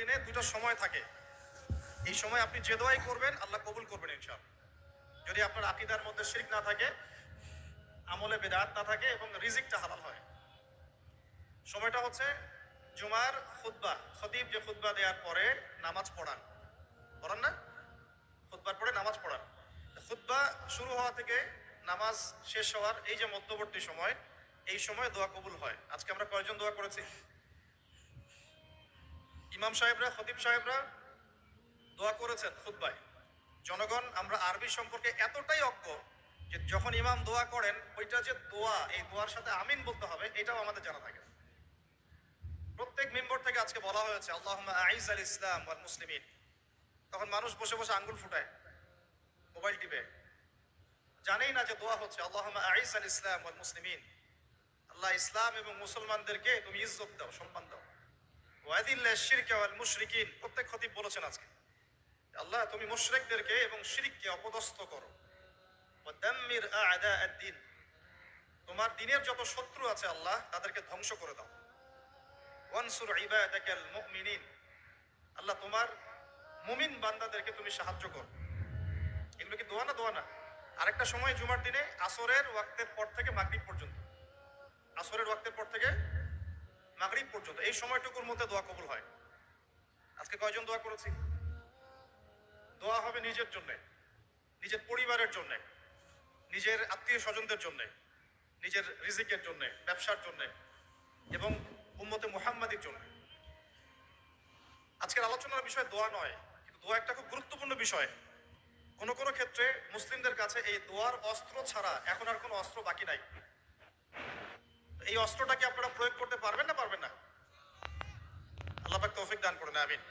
দিনে দুটো সময় থাকে। এই সময় আপনি যে দোয়াই করবেন আল্লাহ কবুল করবেন ইনশাআল্লাহ, যদি আপনার আকীদার মধ্যে শিরক না থাকে, আমলে বিদআত না থাকে এবং রিজিকটা হালাল হয়। সময়টা হচ্ছে জুমার খুতবা, খতিব যে খুতবা দেওয়ার পরে নামাজ পড়ান না, খুতবার পরে নামাজ পড়ান। খুতবা শুরু হওয়া থেকে নামাজ শেষ হওয়ার এই যে মধ্যবর্তী সময়, এই সময় দোয়া কবুল হয়। আজকে আমরা কয়জন দোয়া করেছি? ইমাম সাহেবরা, খতিব সাহেবরা দোয়া করেছেন খুতবায়। জনগণ আমরা আরবি সম্পর্কে এতটাই অজ্ঞ যে যখন ইমাম দোয়া করেন ওইটা যে দোয়া, এই দোয়ার সাথে আমিন বলতে হবে এটাও আমাদের জানা থাকে। প্রত্যেক মেম্বর থেকে আজকে বলা হয়েছে আল্লাহুম্মা আইজ আল ইসলাম ওয়াল মুসলিমিন। তখন মানুষ বসে বসে আঙ্গুল ফুটায়, মোবাইল টিপে, জানেই না যে দোয়া হচ্ছে আল্লাহুম্মা আইজ আল ইসলাম ওয়াল মুসলিমিন। আল্লাহ ইসলাম এবং মুসলমানদেরকে তুমি ইজ্জত দাও, সম্মান দাও। ওয়াদিল্লা শিরকা ওয়াল মুশরিকিন, প্রত্যেক খতিব বলেছেন আজকে আল্লাহ তুমি মুশরিকদেরকে এবং শিরককে অপদস্থ করো। ওয়াদাম্মির আ'দা আদ-দ্বীন, তোমার দ্বীনের যত শত্রু আছে আল্লাহ তাদেরকে ধ্বংস করে দাও। ওয়ানসুর ইবাদাকাল মুমিনিন, আল্লাহ তোমার মুমিন বান্দাদেরকে তুমি সাহায্য করো। এগুলো কি দোয়া না? দোয়া না? আরেকটা সময় জুমার দিনে আসরের ওয়াক্তের পর থেকে মাগরিব পর্যন্ত, আসরের ওয়াক্তের পর থেকে মাগরিব পর্যন্ত এই সময়টুকুর মধ্যে দোয়া কবুল হয়। আজকে কয়জন দোয়া করেছি? দোয়া হবে নিজের জন্য, নিজের পরিবারের জন্য, নিজের আত্মীয় স্বজনদের জন্য, নিজের রিজিকের জন্য, ব্যবসার জন্য এবং উম্মতে মুহাম্মাদির জন্য। আজকের আলোচনার বিষয় দোয়া নয়, কিন্তু দোয়া একটা খুব গুরুত্বপূর্ণ বিষয়। কোনো কোনো ক্ষেত্রে মুসলিমদের কাছে এই দোয়ার অস্ত্র ছাড়া এখন আর কোনো অস্ত্র বাকি নাই। এই অস্ত্রটাকে আপনারা প্রয়োগ করতে পারবেন না? পারবেন না? আল্লাহ পাক তৌফিক দান করুন, আমিন।